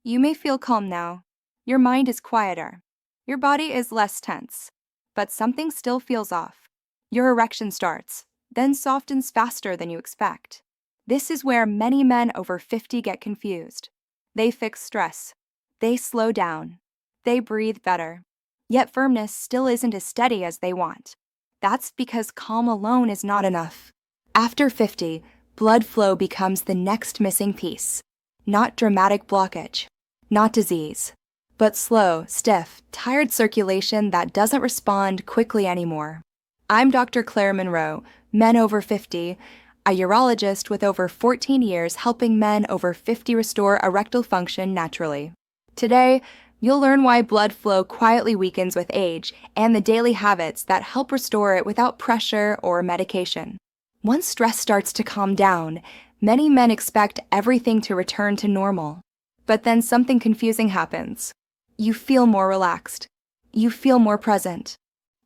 You may feel calm now. Your mind is quieter. Your body is less tense. But something still feels off. Your erection starts, then softens faster than you expect. This is where many men over 50 get confused. They fix stress. They slow down. They breathe better. Yet firmness still isn't as steady as they want. That's because calm alone is not enough. After 50, blood flow becomes the next missing piece. Not dramatic blockage, not disease, but slow, stiff, tired circulation that doesn't respond quickly anymore. I'm Dr. Claire Monroe, men over 50, a urologist with over 14 years helping men over 50 restore erectile function naturally. Today, you'll learn why blood flow quietly weakens with age and the daily habits that help restore it without pressure or medication. Once stress starts to calm down, many men expect everything to return to normal. But then something confusing happens. You feel more relaxed. You feel more present.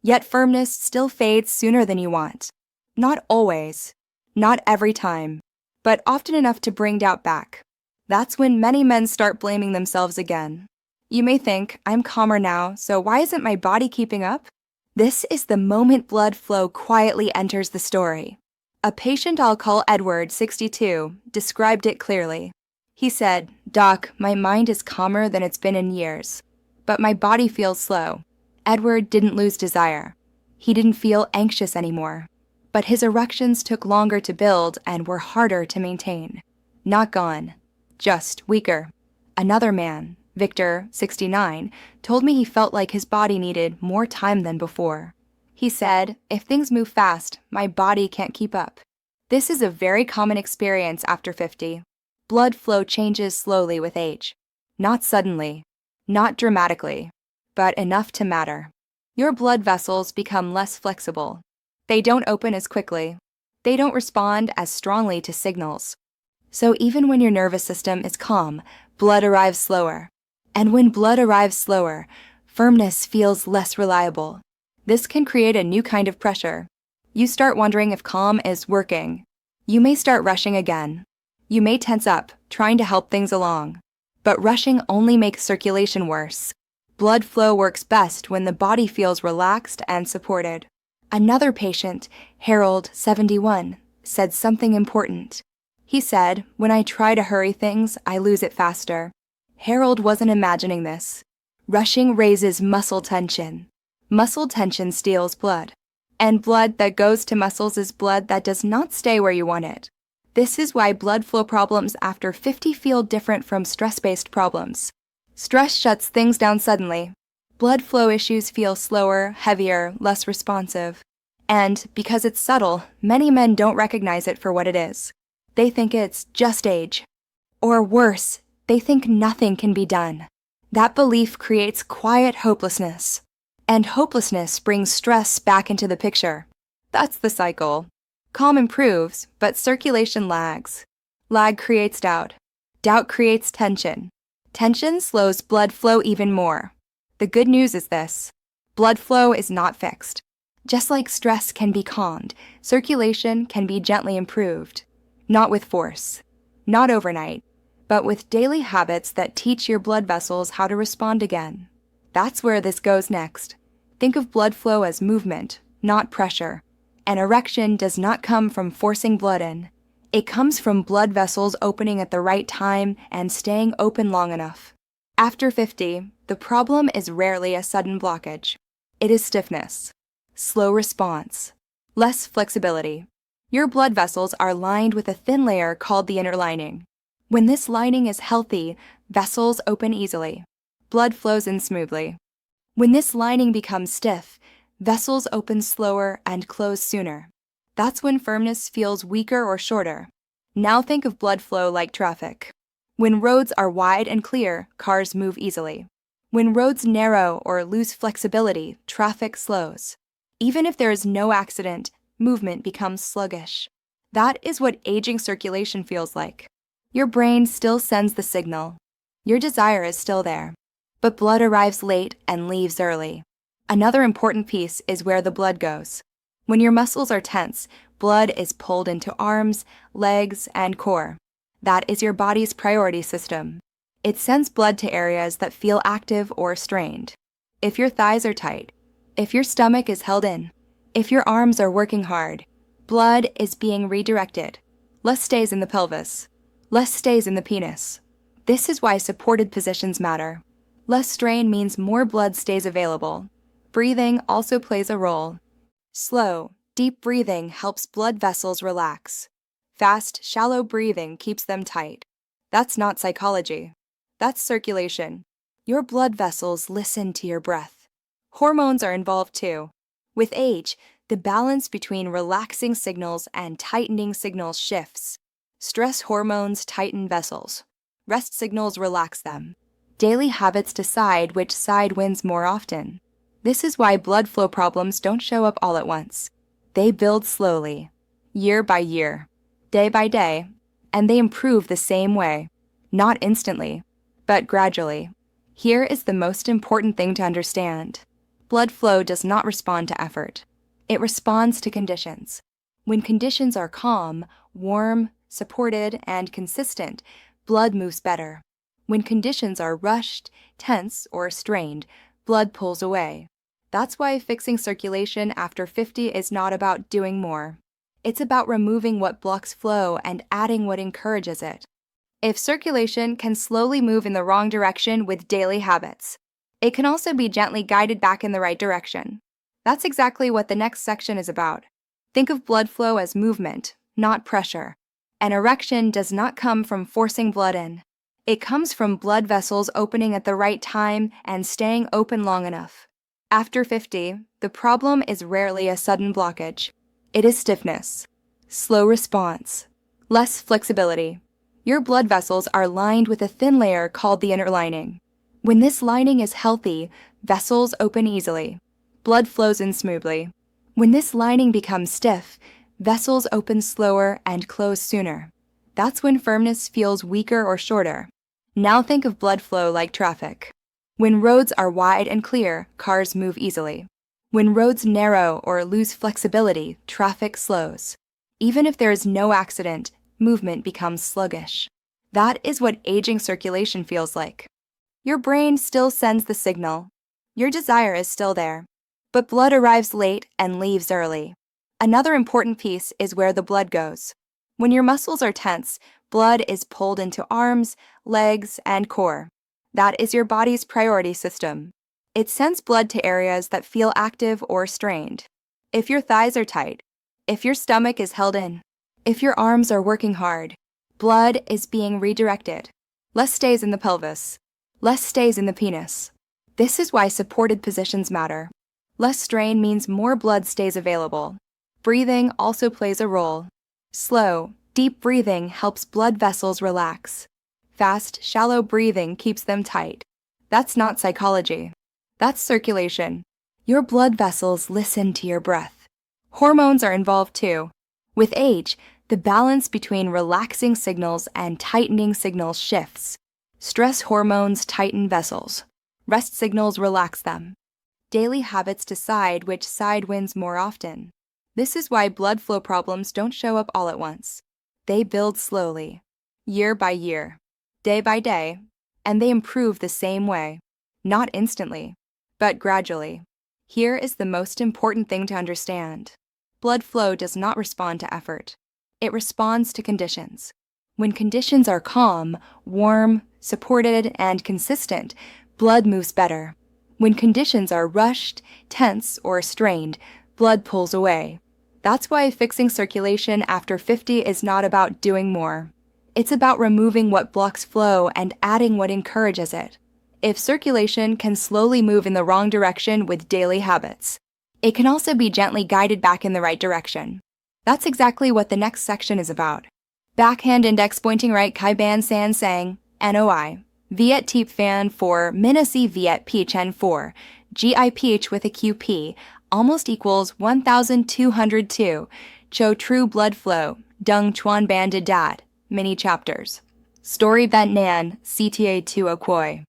Yet firmness still fades sooner than you want. Not always. Not every time. But often enough to bring doubt back. That's when many men start blaming themselves again. You may think, I'm calmer now, so why isn't my body keeping up? This is the moment blood flow quietly enters the story. A patient I'll call Edward, 62, described it clearly. He said, "Doc, my mind is calmer than it's been in years, but my body feels slow." Edward didn't lose desire. He didn't feel anxious anymore, but his erections took longer to build and were harder to maintain. Not gone, just weaker. Another man, Victor, 69, told me he felt like his body needed more time than before. He said, "If things move fast, my body can't keep up." This is a very common experience after 50. Blood flow changes slowly with age. Not suddenly, not dramatically, but enough to matter. Your blood vessels become less flexible. They don't open as quickly. They don't respond as strongly to signals. So even when your nervous system is calm, blood arrives slower. And when blood arrives slower, firmness feels less reliable. This can create a new kind of pressure. You start wondering if calm is working. You may start rushing again. You may tense up, trying to help things along. But rushing only makes circulation worse. Blood flow works best when the body feels relaxed and supported. Another patient, Harold, 71, said something important. He said, "When I try to hurry things, I lose it faster." Harold wasn't imagining this. Rushing raises muscle tension. Muscle tension steals blood. And blood that goes to muscles is blood that does not stay where you want it. This is why blood flow problems after 50 feel different from stress-based problems. Stress shuts things down suddenly. Blood flow issues feel slower, heavier, less responsive. And because it's subtle, many men don't recognize it for what it is. They think it's just age. Or worse, they think nothing can be done. That belief creates quiet hopelessness. And hopelessness brings stress back into the picture. That's the cycle. Calm improves, but circulation lags. Lag creates doubt. Doubt creates tension. Tension slows blood flow even more. The good news is this: blood flow is not fixed. Just like stress can be calmed, circulation can be gently improved. Not with force, not overnight, but with daily habits that teach your blood vessels how to respond again. That's where this goes next. Think of blood flow as movement, not pressure. An erection does not come from forcing blood in. It comes from blood vessels opening at the right time and staying open long enough. After 50, the problem is rarely a sudden blockage. It is stiffness, slow response, less flexibility. Your blood vessels are lined with a thin layer called the inner lining. When this lining is healthy, vessels open easily. Blood flows in smoothly. When this lining becomes stiff, vessels open slower and close sooner. That's when firmness feels weaker or shorter. Now think of blood flow like traffic. When roads are wide and clear, cars move easily. When roads narrow or lose flexibility, traffic slows. Even if there is no accident, movement becomes sluggish. That is what aging circulation feels like. Your brain still sends the signal. Your desire is still there. But blood arrives late and leaves early. Another important piece is where the blood goes. When your muscles are tense, blood is pulled into arms, legs, and core. That is your body's priority system. It sends blood to areas that feel active or strained. If your thighs are tight, if your stomach is held in, if your arms are working hard, blood is being redirected. Less stays in the pelvis. Less stays in the penis. This is why supported positions matter. Less strain means more blood stays available. Breathing also plays a role. Slow, deep breathing helps blood vessels relax. Fast, shallow breathing keeps them tight. That's not psychology. That's circulation. Your blood vessels listen to your breath. Hormones are involved too. With age, the balance between relaxing signals and tightening signals shifts. Stress hormones tighten vessels. Rest signals relax them. Daily habits decide which side wins more often. This is why blood flow problems don't show up all at once. They build slowly, year by year, day by day, and they improve the same way, not instantly, but gradually. Here is the most important thing to understand. Blood flow does not respond to effort. It responds to conditions. When conditions are calm, warm, supported, and consistent, blood moves better. When conditions are rushed, tense, or strained, blood pulls away. That's why fixing circulation after 50 is not about doing more. It's about removing what blocks flow and adding what encourages it. If circulation can slowly move in the wrong direction with daily habits, it can also be gently guided back in the right direction. That's exactly what the next section is about. Think of blood flow as movement, not pressure. An erection does not come from forcing blood in. It comes from blood vessels opening at the right time and staying open long enough. After 50, the problem is rarely a sudden blockage. It is stiffness, slow response, less flexibility. Your blood vessels are lined with a thin layer called the inner lining. When this lining is healthy, vessels open easily. Blood flows in smoothly. When this lining becomes stiff, vessels open slower and close sooner. That's when firmness feels weaker or shorter. Now think of blood flow like traffic. When roads are wide and clear, cars move easily. When roads narrow or lose flexibility, traffic slows. Even if there is no accident, movement becomes sluggish. That is what aging circulation feels like. Your brain still sends the signal. Your desire is still there. But blood arrives late and leaves early. Another important piece is where the blood goes. When your muscles are tense, blood is pulled into arms, legs, and core. That is your body's priority system. It sends blood to areas that feel active or strained. If your thighs are tight, if your stomach is held in, if your arms are working hard, blood is being redirected. Less stays in the pelvis. Less stays in the penis. This is why supported positions matter. Less strain means more blood stays available. Breathing also plays a role. Slow, deep breathing helps blood vessels relax. Fast, shallow breathing keeps them tight. That's not psychology. That's circulation. Your blood vessels listen to your breath. Hormones are involved too. With age, the balance between relaxing signals and tightening signals shifts. Stress hormones tighten vessels. Rest signals relax them. Daily habits decide which side wins more often. This is why blood flow problems don't show up all at once. They build slowly, year by year, day by day, and they improve the same way, not instantly, but gradually. Here is the most important thing to understand. Blood flow does not respond to effort. It responds to conditions. When conditions are calm, warm, supported, and consistent, blood moves better. When conditions are rushed, tense, or strained, blood pulls away. That's why fixing circulation after 50 is not about doing more. It's about removing what blocks flow and adding what encourages it. If circulation can slowly move in the wrong direction with daily habits, it can also be gently guided back in the right direction. That's exactly what the next section is about. Backhand index pointing right Kai Ban San Sang, NOI. Viet Teep Fan 4, Minasi Viet Peach N4, GI Peach with a QP, almost equals 1202, Cho True Blood Flow, Dung Chuan Ban De Dad, mini chapters. Story Bent Nan, CTA 2 Akoi.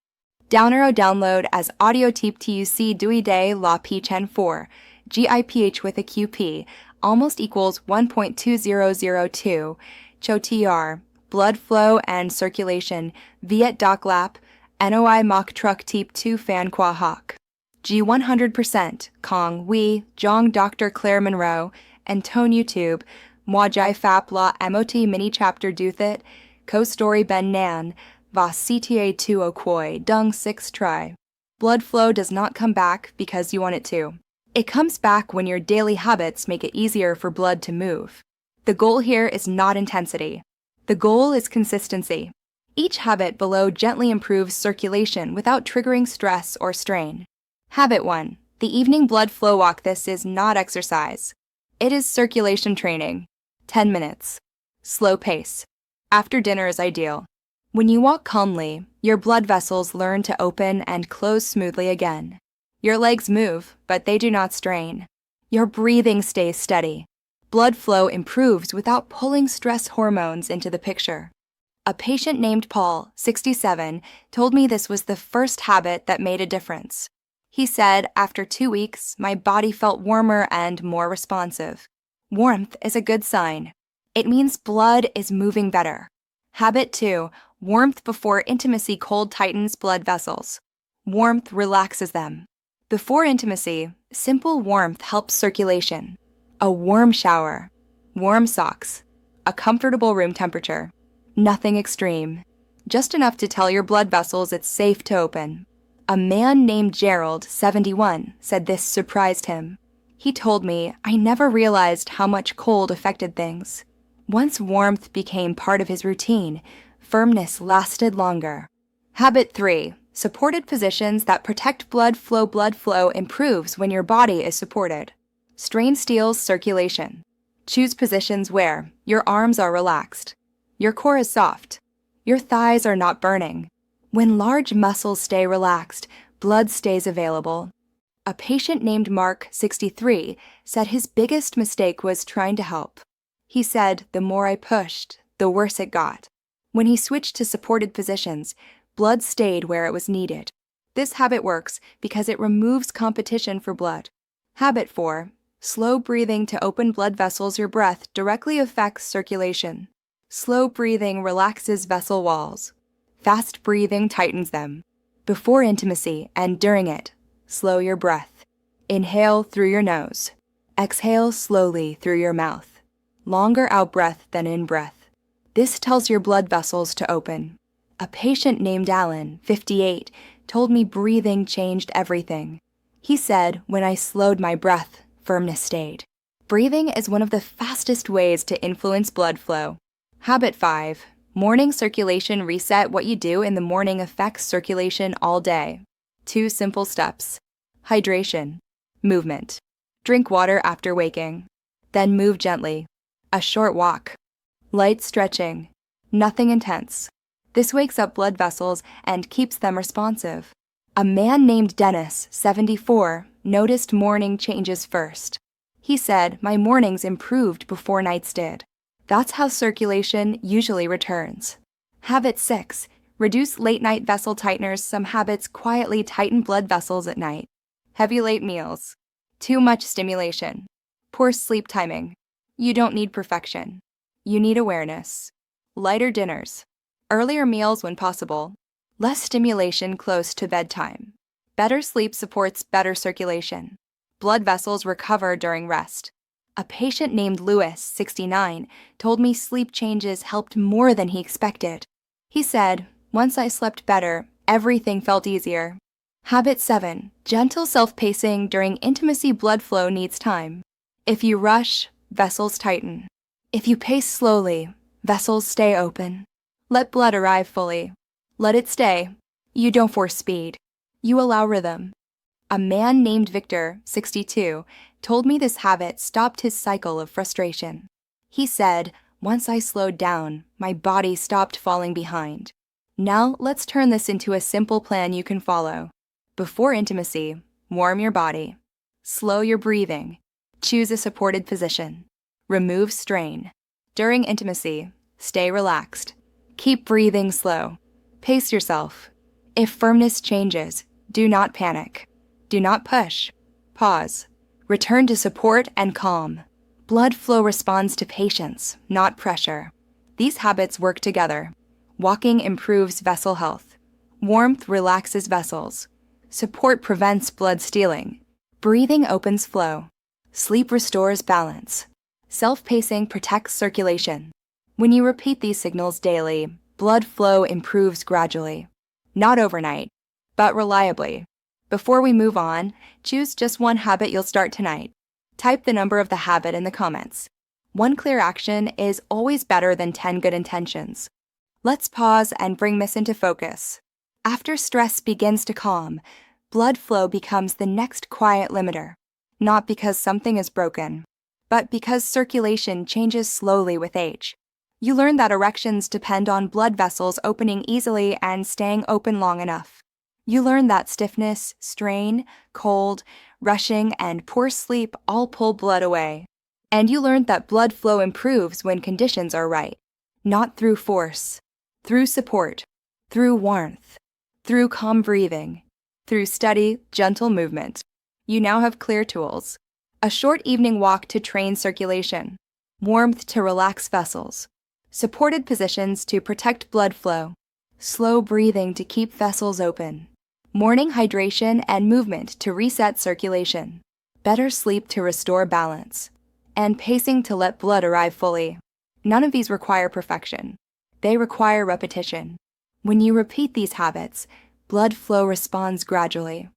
Down arrow download as audio teep TUC Dui Day La Peach N4, GI Peach with a QP, almost equals 1.2002, Cho TR, blood flow and circulation Viet Doc Lap, NOI Mach Truck Teep 2 Fan Qua Hoc. G100% Kong Wee, Jong Dr. Claire Monroe, and Tone YouTube, Moi Jai Fap La MOT Mini Chapter Duthit, Co Story Ben Nan, Vas CTA 2 Oquoi, Dung 6 Try. Blood flow does not come back because you want it to. It comes back when your daily habits make it easier for blood to move. The goal here is not intensity. The goal is consistency. Each habit below gently improves circulation without triggering stress or strain. Habit 1. The evening blood flow walk. This is not exercise. It is circulation training. 10 minutes. Slow pace. After dinner is ideal. When you walk calmly, your blood vessels learn to open and close smoothly again. Your legs move, but they do not strain. Your breathing stays steady. Blood flow improves without pulling stress hormones into the picture. A patient named Paul, 67, told me this was the first habit that made a difference. He said, after 2 weeks, my body felt warmer and more responsive. Warmth is a good sign. It means blood is moving better. Habit 2. Warmth before intimacy cold tightens blood vessels. Warmth relaxes them. Before intimacy, simple warmth helps circulation. A warm shower, warm socks, a comfortable room temperature. Nothing extreme. Just enough to tell your blood vessels it's safe to open. A man named Gerald, 71, said this surprised him. He told me, I never realized how much cold affected things. Once warmth became part of his routine, firmness lasted longer. Habit 3. Supported positions that protect blood flow improves when your body is supported. Strain steals circulation. Choose positions where your arms are relaxed. Your core is soft. Your thighs are not burning. When large muscles stay relaxed, blood stays available. A patient named Mark, 63, said his biggest mistake was trying to help. He said, the more I pushed, the worse it got. When he switched to supported positions, blood stayed where it was needed. This habit works because it removes competition for blood. Habit 4. Slow breathing to open blood vessels. Your breath directly affects circulation. Slow breathing relaxes vessel walls. Fast breathing tightens them. Before intimacy and during it, slow your breath. Inhale through your nose. Exhale slowly through your mouth. Longer out-breath than in-breath. This tells your blood vessels to open. A patient named Alan, 58, told me breathing changed everything. He said, when I slowed my breath, firmness stayed. Breathing is one of the fastest ways to influence blood flow. Habit 5. Morning circulation reset. What you do in the morning affects circulation all day. 2 simple steps. Hydration. Movement. Drink water after waking. Then move gently. A short walk. Light stretching. Nothing intense. This wakes up blood vessels and keeps them responsive. A man named Dennis, 74, noticed morning changes first. He said, my mornings improved before nights did. That's how circulation usually returns. Habit 6. Reduce late-night vessel tighteners. Some habits quietly tighten blood vessels at night. Heavy late meals. Too much stimulation. Poor sleep timing. You don't need perfection. You need awareness. Lighter dinners. Earlier meals when possible. Less stimulation close to bedtime. Better sleep supports better circulation. Blood vessels recover during rest. A patient named Lewis, 69, told me sleep changes helped more than he expected. He said, once I slept better, everything felt easier. Habit 7. Gentle self-pacing during intimacy. Blood flow needs time. If you rush, vessels tighten. If you pace slowly, vessels stay open. Let blood arrive fully. Let it stay. You don't force speed. You allow rhythm. A man named Victor, 62, told me this habit stopped his cycle of frustration. He said, once I slowed down, my body stopped falling behind. Now let's turn this into a simple plan you can follow. Before intimacy, warm your body. Slow your breathing. Choose a supported position. Remove strain. During intimacy, stay relaxed. Keep breathing slow. Pace yourself. If firmness changes, do not panic. Do not push. Pause. Return to support and calm. Blood flow responds to patience, not pressure. These habits work together. Walking improves vessel health. Warmth relaxes vessels. Support prevents blood stealing. Breathing opens flow. Sleep restores balance. Self-pacing protects circulation. When you repeat these signals daily, blood flow improves gradually. Not overnight, but reliably. Before we move on, choose just one habit you'll start tonight. Type the number of the habit in the comments. One clear action is always better than 10 good intentions. Let's pause and bring this into focus. After stress begins to calm, blood flow becomes the next quiet limiter, not because something is broken, but because circulation changes slowly with age. You learn that erections depend on blood vessels opening easily and staying open long enough. You learn that stiffness, strain, cold, rushing, and poor sleep all pull blood away. And you learn that blood flow improves when conditions are right, not through force, through support, through warmth, through calm breathing, through steady, gentle movement. You now have clear tools. A short evening walk to train circulation, warmth to relax vessels, supported positions to protect blood flow, slow breathing to keep vessels open, morning hydration and movement to reset circulation, better sleep to restore balance, and pacing to let blood arrive fully. None of these require perfection. They require repetition. When you repeat these habits, blood flow responds gradually.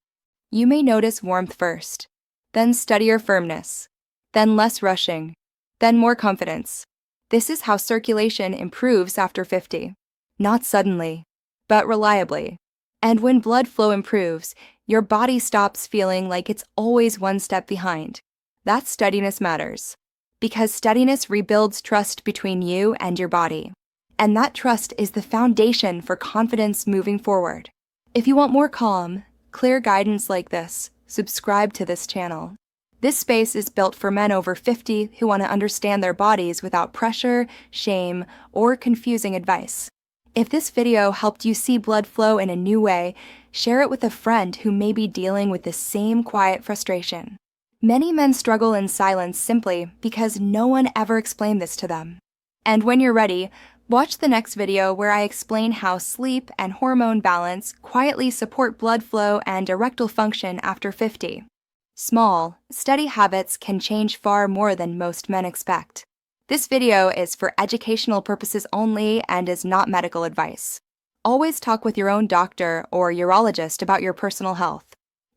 You may notice warmth first, then steadier firmness, then less rushing, then more confidence. This is how circulation improves after 50. Not suddenly, but reliably. And when blood flow improves, your body stops feeling like it's always one step behind. That steadiness matters, because steadiness rebuilds trust between you and your body. And that trust is the foundation for confidence moving forward. If you want more calm, clear guidance like this, subscribe to this channel. This space is built for men over 50 who want to understand their bodies without pressure, shame, or confusing advice. If this video helped you see blood flow in a new way, share it with a friend who may be dealing with the same quiet frustration. Many men struggle in silence simply because no one ever explained this to them. And when you're ready, watch the next video where I explain how sleep and hormone balance quietly support blood flow and erectile function after 50. Small, steady habits can change far more than most men expect. This video is for educational purposes only and is not medical advice. Always talk with your own doctor or urologist about your personal health.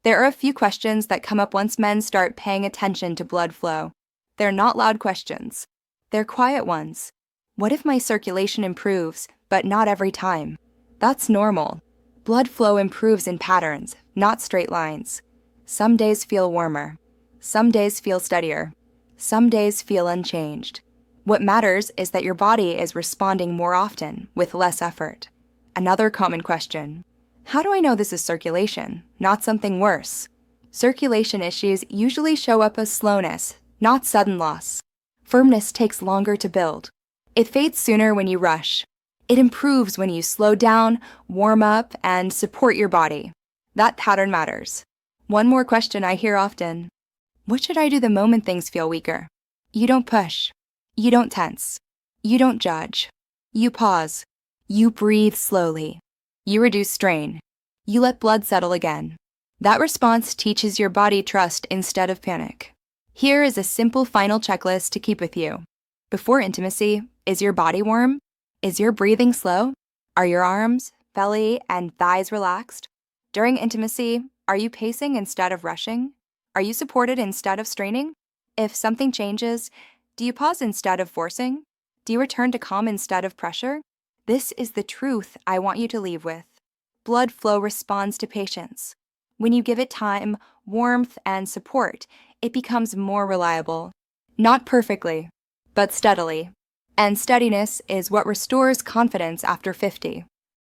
There are a few questions that come up once men start paying attention to blood flow. They're not loud questions. They're quiet ones. What if my circulation improves, but not every time? That's normal. Blood flow improves in patterns, not straight lines. Some days feel warmer. Some days feel steadier. Some days feel unchanged. What matters is that your body is responding more often, with less effort. Another common question: how do I know this is circulation, not something worse? Circulation issues usually show up as slowness, not sudden loss. Firmness takes longer to build. It fades sooner when you rush. It improves when you slow down, warm up, and support your body. That pattern matters. One more question I hear often: what should I do the moment things feel weaker? You don't push. You don't tense. You don't judge. You pause. You breathe slowly. You reduce strain. You let blood settle again. That response teaches your body trust instead of panic. Here is a simple final checklist to keep with you. Before intimacy, is your body warm? Is your breathing slow? Are your arms, belly, and thighs relaxed? During intimacy, are you pacing instead of rushing? Are you supported instead of straining? If something changes, do you pause instead of forcing? Do you return to calm instead of pressure? This is the truth I want you to leave with. Blood flow responds to patience. When you give it time, warmth, and support, it becomes more reliable. Not perfectly, but steadily. And steadiness is what restores confidence after 50.